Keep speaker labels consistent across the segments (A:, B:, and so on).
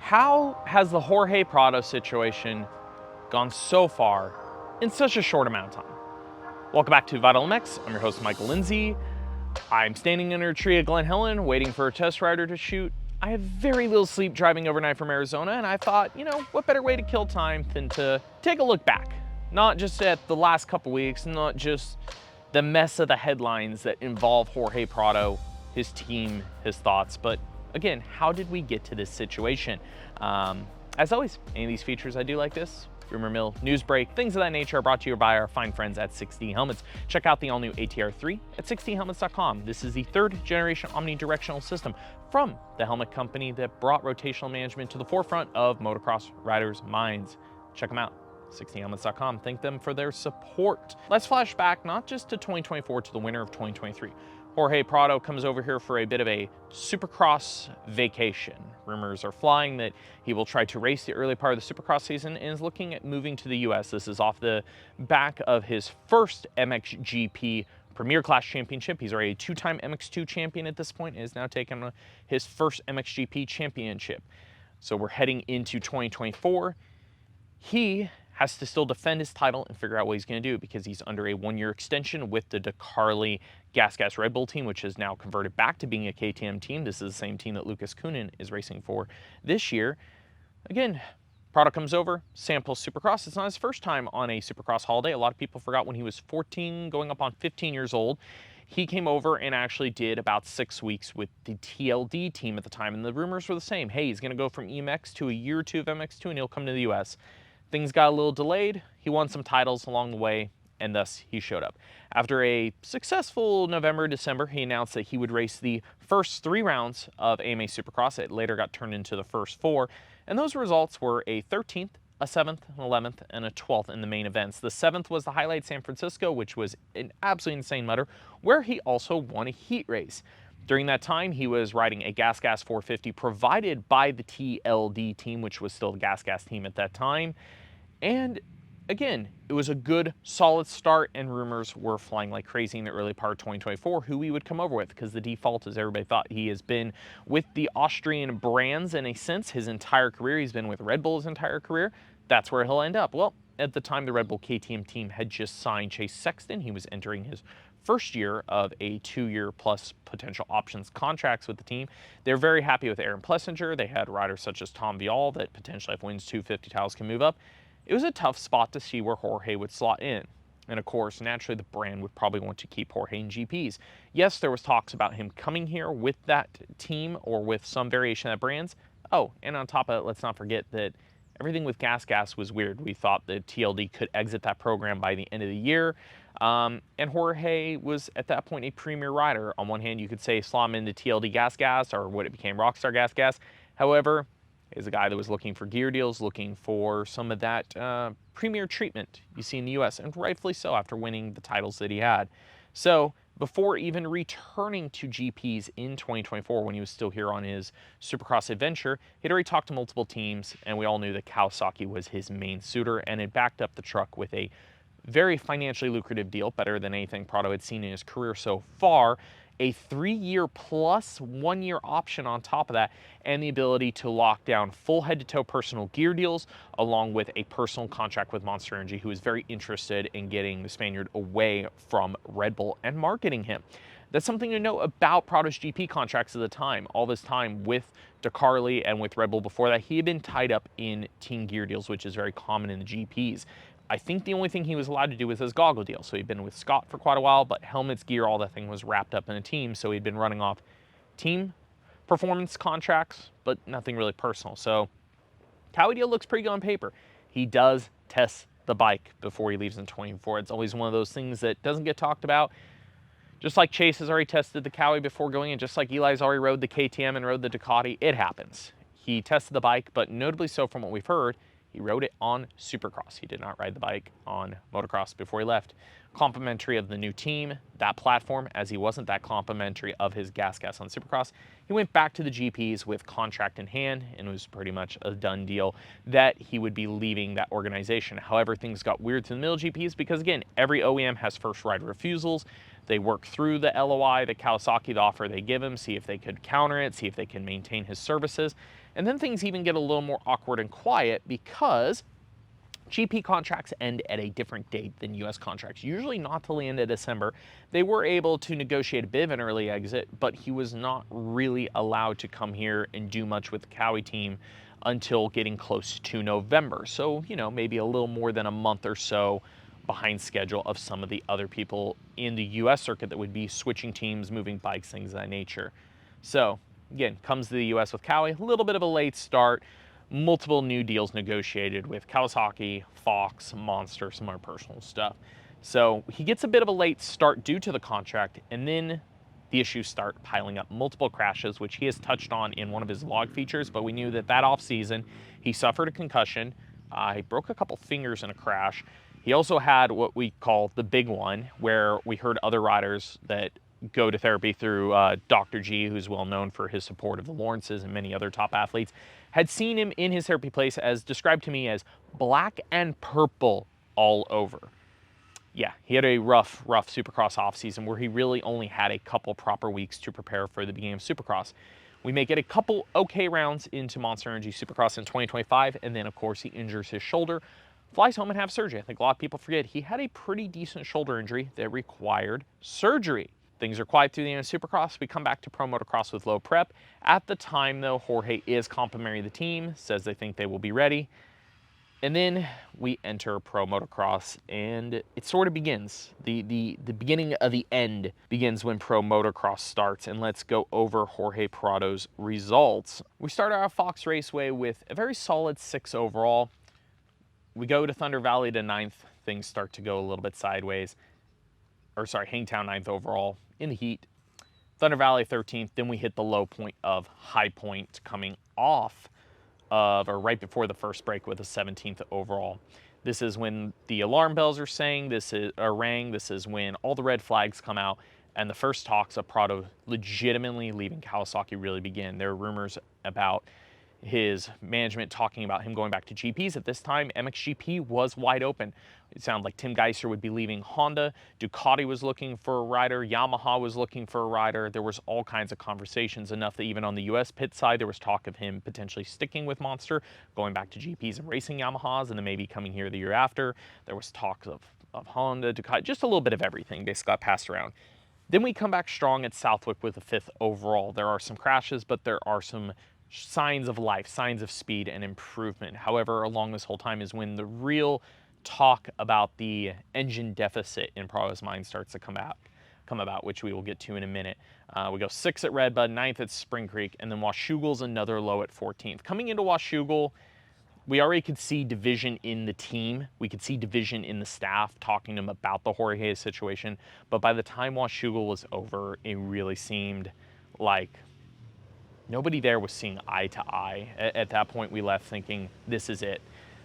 A: How has the Jorge Prado situation gone so far in such a short amount of time? Welcome back to Vital MX. I'm your host, Michael Lindsay. I'm standing under a tree at Glen Helen waiting for a test rider to shoot. I had very little sleep driving overnight from Arizona, and I thought, what better way to kill time than to take a look back? Not just at the last couple weeks, not just the mess of the headlines that involve Jorge Prado, his team, his thoughts, but again, how did we get to this situation? As always, any of these features I do like this, rumor mill, news break, things of that nature are brought to you by our fine friends at 6D Helmets. Check out the all-new ATR3 at 6dhelmets.com. This is the third generation omnidirectional system from the helmet company that brought rotational management to the forefront of motocross riders' minds. Check them out. 6dhelmets.com. Thank them for their support. Let's flash back not just to 2024, to the winter of 2023. Jorge Prado comes over here for a bit of a Supercross vacation. Rumors are flying that he will try to race the early part of the Supercross season and is looking at moving to the US. This is off the back of his first MXGP Premier Class Championship. He's already a two-time MX2 champion at this point and is now taking his first MXGP championship. So we're heading into 2024. He has to still defend his title and figure out what he's going to do because he's under a one-year extension with the Decarli Gas Red Bull team, which has now converted back to being a KTM team. This is the same team that Lucas Kunin is racing for this year. Again, Prado comes over, samples Supercross. It's not his first time on a Supercross holiday. A lot of people forgot when he was 14, going up on 15 years old. He came over and actually did about 6 weeks with the TLD team at the time, and the rumors were the same. Hey, he's going to go from EMX to a year or two of MX2, and he'll come to the US. Things got a little delayed. He won some titles along the way, and thus he showed up. After a successful November, December, he announced that he would race the first 3 rounds of AMA Supercross. It later got turned into the first 4, and those results were a 13th, a 7th, an 11th, and a 12th in the main events. The 7th was the highlight, San Francisco, which was an absolutely insane mutter, where he also won a heat race. During that time, he was riding a Gas 450 provided by the TLD team, which was still the Gas team at that time. And again, it was a good, solid start, and rumors were flying like crazy in the early part of 2024 who he would come over with, because the default, as everybody thought, he has been with the Austrian brands in a sense his entire career. He's been with Red Bull his entire career. That's where he'll end up. Well, at the time, the Red Bull KTM team had just signed Chase Sexton. He was entering his first year of a 2-year plus potential options contracts with the team. They're very happy with Aaron Plessinger. They had riders such as Tom Vial that potentially, if wins 250 titles, can move up. It was a tough spot to see where Jorge would slot in. And of course, naturally, the brand would probably want to keep Jorge in GPs. Yes, there was talks about him coming here with that team or with some variation of that brands. Oh, and on top of it, let's not forget that everything with Gas was weird. We thought that TLD could exit that program by the end of the year. And Jorge was, at that point, a premier rider. On one hand, you could say slot him into TLD Gas, or what it became Rockstar Gas. However, he's a guy that was looking for gear deals, looking for some of that premier treatment you see in the US, and rightfully so after winning the titles that he had. So before even returning to GPs in 2024, when he was still here on his Supercross adventure, he'd already talked to multiple teams, and we all knew that Kawasaki was his main suitor, and had backed up the truck with a very financially lucrative deal, better than anything Prado had seen in his career so far, a 3-year plus 1-year option on top of that, and the ability to lock down full head-to-toe personal gear deals, along with a personal contract with Monster Energy, who is very interested in getting the Spaniard away from Red Bull and marketing him. That's something to know about Prado's GP contracts at the time. All this time with Decarli and with Red Bull before that, he had been tied up in team gear deals, which is very common in the GPs. I think the only thing he was allowed to do was his goggle deal. So he'd been with Scott for quite a while, but helmets, gear, all that thing was wrapped up in a team. So he'd been running off team performance contracts, but nothing really personal. So Cowie deal looks pretty good on paper. He does test the bike before he leaves in 2024. It's always one of those things that doesn't get talked about. Just like Chase has already tested the Cowie before going in, just like Eli's already rode the KTM and rode the Ducati, it happens. He tested the bike, but notably so from what we've heard, he rode it on Supercross. He did not ride the bike on Motocross before he left. Complimentary of the new team, that platform, as he wasn't that complimentary of his gas on Supercross. He went back to the GPs with contract in hand, and it was pretty much a done deal that he would be leaving that organization. However, things got weird to the middle GPs because, again, every OEM has first rider refusals. They work through the LOI, the Kawasaki, the offer they give him, see if they could counter it, see if they can maintain his services. And then things even get a little more awkward and quiet because GP contracts end at a different date than US contracts, usually not till the end of December. They were able to negotiate a bit of an early exit, but he was not really allowed to come here and do much with the Kawi team until getting close to November. So, you know, maybe a little more than a month or so behind schedule of some of the other people in the US circuit that would be switching teams, moving bikes, things of that nature. So again, comes to the US with Kawi, a little bit of a late start, multiple new deals negotiated with Kawasaki, Fox, Monster, some more personal stuff. So he gets a bit of a late start due to the contract, and then the issues start piling up. Multiple crashes, which he has touched on in one of his log features, but we knew that off season he suffered a concussion. He broke a couple fingers in a crash. He also had what we call the big one, where we heard other riders that go to therapy through Dr. G, who's well known for his support of the Lawrences and many other top athletes, had seen him in his therapy place as described to me as black and purple all over. Yeah, he had a rough Supercross offseason where he really only had a couple proper weeks to prepare for the beginning of Supercross. We make it a couple okay rounds into Monster Energy Supercross in 2025, and then of course he injures his shoulder, flies home and has surgery. I think a lot of people forget he had a pretty decent shoulder injury that required surgery. Things are quiet through the end of Supercross. We come back to Pro Motocross with low prep. At the time, though, Jorge is complimenting the team, says they think they will be ready. And then we enter Pro Motocross, and it sort of begins. The beginning of the end begins when Pro Motocross starts, and let's go over Jorge Prado's results. We start our Fox Raceway with a very solid 6 overall. We go to Thunder Valley to 9th. Things start to go a little bit sideways. Hangtown 9th overall in the heat. Thunder Valley 13th. Then we hit the low point of High Point coming off of, or right before the first break with a 17th overall. This is when the alarm bells are rang. This is when all the red flags come out and the first talks of Prado legitimately leaving Kawasaki really begin. There are rumors about his management talking about him going back to GPs. At this time, MXGP was wide open. It sounded like Tim Geiser would be leaving Honda. Ducati was looking for a rider. Yamaha was looking for a rider. There was all kinds of conversations, enough that even on the US pit side, there was talk of him potentially sticking with Monster, going back to GPs and racing Yamahas, and then maybe coming here the year after. There was talk of Honda, Ducati, just a little bit of everything basically got passed around. Then we come back strong at Southwick with a 5th overall. There are some crashes, but there are some signs of life, signs of speed and improvement. However, along this whole time is when the real talk about the engine deficit in Prado's mind starts to come about, which we will get to in a minute. We go 6th at Redbud, 9th at Spring Creek, and then Washougal's another low at 14th. Coming into Washougal, we already could see division in the team. We could see division in the staff talking to them about the Jorge situation. But by the time Washougal was over, it really seemed like nobody there was seeing eye to eye. At that point, we left thinking, this is it.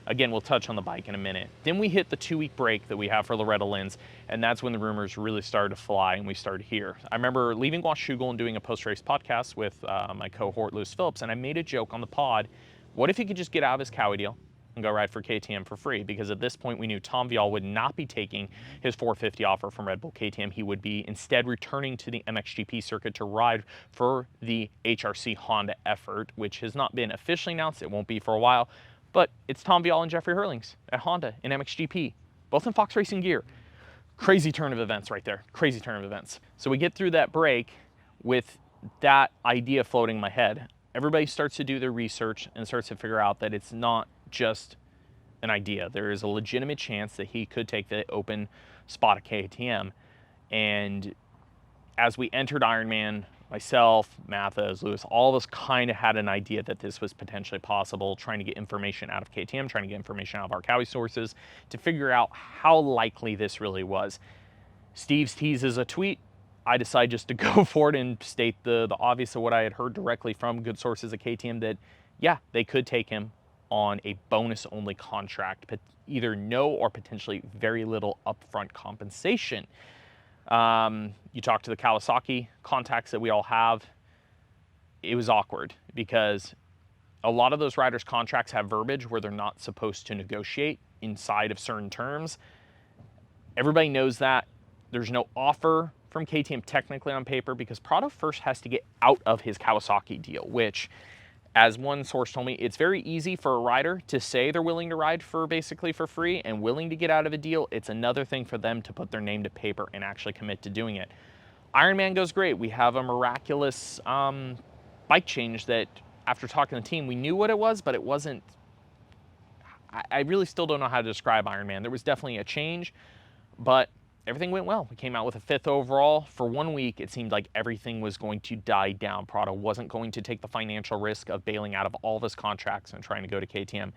A: Again, we'll touch on the bike in a minute. Then we hit the 2-week break that we have for Loretta Lynn's, and that's when the rumors really started to fly and we started here. I remember leaving Washougal and doing a post-race podcast with my cohort, Lewis Phillips, and I made a joke on the pod. What if he could just get out of his Kawi deal and go ride for KTM for free? Because at this point, we knew Tom Vial would not be taking his 450 offer from Red Bull KTM. He would be instead returning to the MXGP circuit to ride for the HRC Honda effort, which has not been officially announced. It won't be for a while, but it's Tom Vial and Jeffrey Hurlings at Honda in MXGP, both in Fox Racing gear. Crazy turn of events right there. Crazy turn of events. So we get through that break with that idea floating in my head. Everybody starts to do their research and starts to figure out that it's not just an idea. There is a legitimate chance that he could take the open spot at KTM. And as we entered Ironman, myself, Mathis, Lewis, all of us kind of had an idea that this was potentially possible, trying to get information out of KTM, trying to get information out of our Kawi sources to figure out how likely this really was. Steve's teases a tweet. I decide just to go for it and state the obvious of what I had heard directly from good sources at KTM, that, yeah, they could take him on a bonus-only contract, but either no or potentially very little upfront compensation. You talk to the Kawasaki contacts that we all have. It was awkward because a lot of those riders' contracts have verbiage where they're not supposed to negotiate inside of certain terms. Everybody knows that. There's no offer from KTM technically on paper because Prado first has to get out of his Kawasaki deal, which, as one source told me, it's very easy for a rider to say they're willing to ride for basically for free and willing to get out of a deal. It's another thing for them to put their name to paper and actually commit to doing it. Ironman goes great. We have a miraculous bike change that, after talking to the team, we knew what it was, but it wasn't. I really still don't know how to describe Ironman. There was definitely a change, but everything went well. We came out with a 5th overall. For 1 week, it seemed like everything was going to die down. Prado wasn't going to take the financial risk of bailing out of all of his contracts and trying to go to KTM.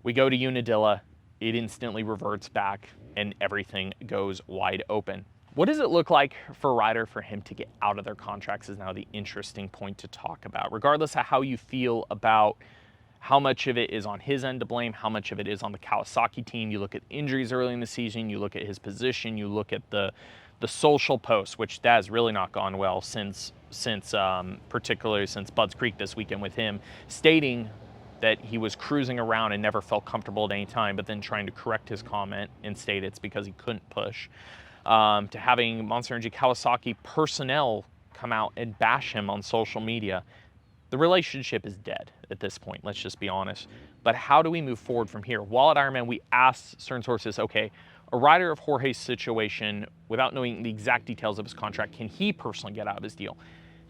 A: We go to Unadilla, it instantly reverts back, and everything goes wide open. What does it look like for a rider for him to get out of their contracts is now the interesting point to talk about. Regardless of how you feel about how much of it is on his end to blame, how much of it is on the Kawasaki team. You look at injuries early in the season, you look at his position, you look at the social posts, which that has really not gone well since particularly since Budds Creek this weekend with him stating that he was cruising around and never felt comfortable at any time, but then trying to correct his comment and state it's because he couldn't push. To having Monster Energy Kawasaki personnel come out and bash him on social media. The relationship is dead at this point, let's just be honest. But how do we move forward from here? While at Ironman, we asked certain sources, okay, a rider of Jorge's situation, without knowing the exact details of his contract, can he personally get out of his deal?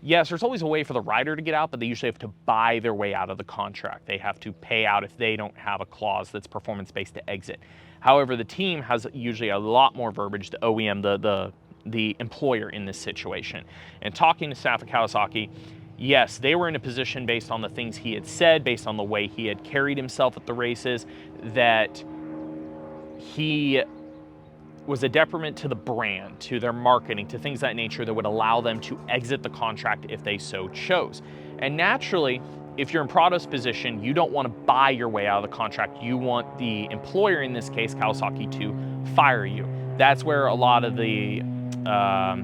A: Yes, there's always a way for the rider to get out, but they usually have to buy their way out of the contract. They have to pay out if they don't have a clause that's performance-based to exit. However, the team has usually a lot more verbiage, the OEM, the employer in this situation. And talking to staff at Kawasaki, yes, they were in a position based on the things he had said, based on the way he had carried himself at the races, that he was a detriment to the brand, to their marketing, to things of that nature that would allow them to exit the contract if they so chose. And naturally, if you're in Prado's position, you don't want to buy your way out of the contract. You want the employer, in this case, Kawasaki, to fire you. That's where a lot of the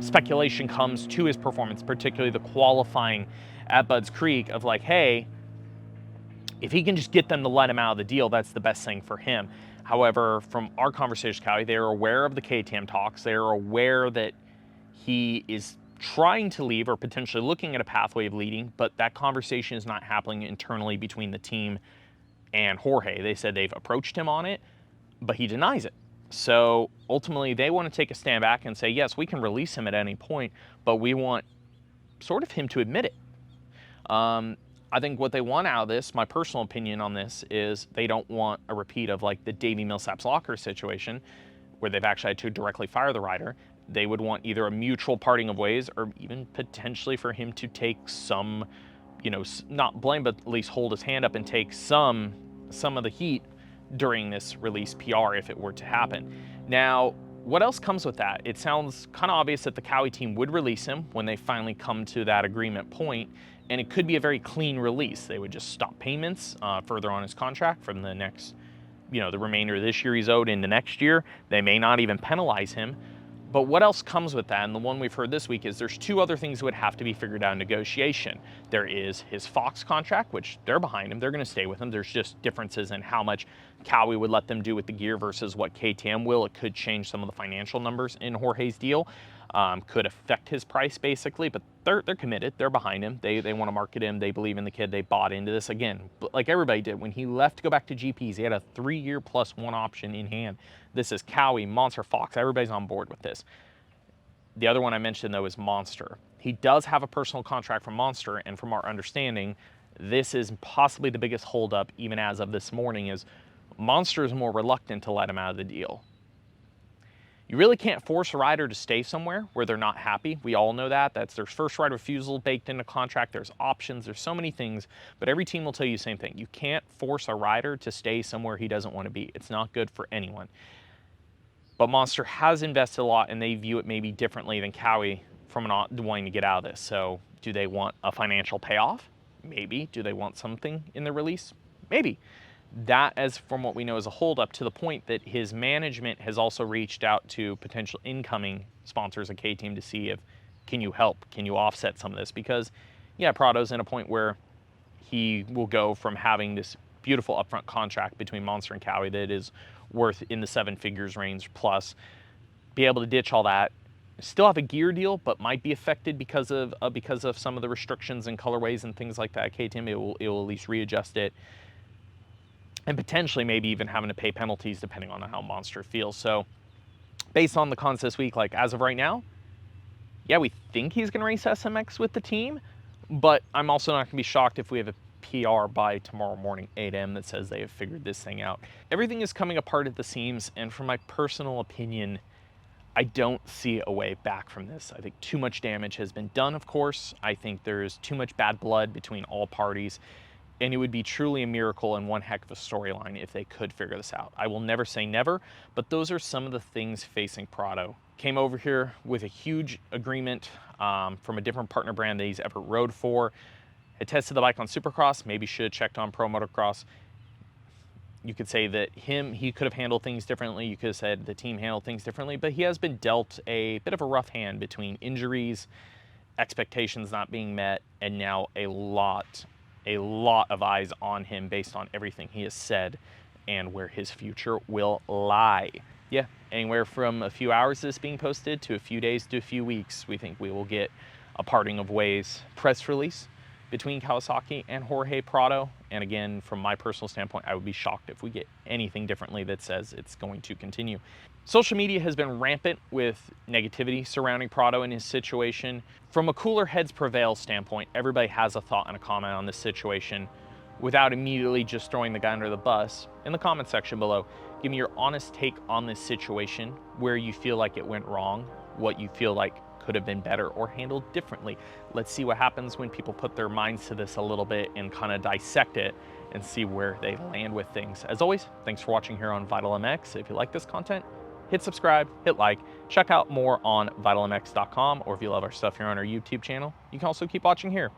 A: speculation comes to his performance, particularly the qualifying at Budds Creek of like, hey, if he can just get them to let him out of the deal, that's the best thing for him. However, from our conversation, Cowie, they're aware of the KTM talks. They're aware that he is trying to leave or potentially looking at a pathway of leading, but that conversation is not happening internally between the team and Jorge. They said they've approached him on it, but he denies it. So ultimately, they want to take a stand back and say, yes, we can release him at any point, but we want sort of him to admit it. I think what they want out of this, my personal opinion on this, is they don't want a repeat of like the Davey Millsap's locker situation where they've actually had to directly fire the rider. They would want either a mutual parting of ways or even potentially for him to take some, not blame, but at least hold his hand up and take some of the heat during this release PR if it were to happen. Now, what else comes with that? It sounds kind of obvious that the Cowie team would release him when they finally come to that agreement point, and it could be a very clean release. They would just stop payments further on his contract from the next, the remainder of this year he's owed into next year. They may not even penalize him. But what else comes with that? And the one we've heard this week is there's 2 other things that would have to be figured out in negotiation. There is his Fox contract, which they're behind him. They're going to stay with him. There's just differences in how much Cowie would let them do with the gear versus what KTM will. It could change some of the financial numbers in Jorge's deal. Could affect his price basically, but they're committed. They're behind him. They want to market him. They believe in the kid. They bought into this again, like everybody did. When he left to go back to GPs, he had a 3-year plus 1 option in hand. This is Cowie, Monster, Fox. Everybody's on board with this. The other one I mentioned though is Monster. He does have a personal contract from Monster, and from our understanding, this is possibly the biggest holdup even as of this morning is Monster is more reluctant to let him out of the deal. You really can't force a rider to stay somewhere where they're not happy. We all know that. That's their first right of refusal baked into contract. There's options. There's so many things. But every team will tell you the same thing. You can't force a rider to stay somewhere he doesn't want to be. It's not good for anyone. But Monster has invested a lot, and they view it maybe differently than Cowie from not wanting to get out of this. So do they want a financial payoff? Maybe. Do they want something in the release? Maybe. That, as from what we know, is a holdup to the point that his management has also reached out to potential incoming sponsors of KTM to see if, can you help? Can you offset some of this? Because, yeah, Prado's in a point where he will go from having this beautiful upfront contract between Monster and Cowie that is worth in the 7 figures range plus, be able to ditch all that still have a gear deal, but might be affected because of some of the restrictions and colorways and things like that. KTM, it will at least readjust it, and potentially maybe even having to pay penalties depending on how Monster feels. So based on the cons this week, like as of right now, yeah, we think he's going to race SMX with the team, but I'm also not going to be shocked if we have a PR by tomorrow morning, 8 a.m. that says they have figured this thing out. Everything is coming apart at the seams, and from my personal opinion, I don't see a way back from this. I think too much damage has been done, of course. I think there's too much bad blood between all parties, and it would be truly a miracle and one heck of a storyline if they could figure this out. I will never say never, but those are some of the things facing Prado. Came over here with a huge agreement from a different partner brand that he's ever rode for. Had tested the bike on Supercross, maybe should have checked on Pro Motocross. You could say that he could have handled things differently. You could have said the team handled things differently, but he has been dealt a bit of a rough hand between injuries, expectations not being met, and now a lot of eyes on him based on everything he has said and where his future will lie. Yeah, anywhere from a few hours of this being posted to a few days to a few weeks, we think we will get a parting of ways press release between Kawasaki and Jorge Prado. And again, from my personal standpoint, I would be shocked if we get anything differently that says it's going to continue. Social media has been rampant with negativity surrounding Prado and his situation. From a cooler heads prevail standpoint, everybody has a thought and a comment on this situation without immediately just throwing the guy under the bus. In the comment section below, give me your honest take on this situation, where you feel like it went wrong, what you feel like could have been better or handled differently. Let's see what happens when people put their minds to this a little bit and kind of dissect it and see where they land with things. As always, thanks for watching here on Vital MX. If you like this content, hit subscribe, hit like, check out more on vitalmx.com, or if you love our stuff here on our YouTube channel, you can also keep watching here.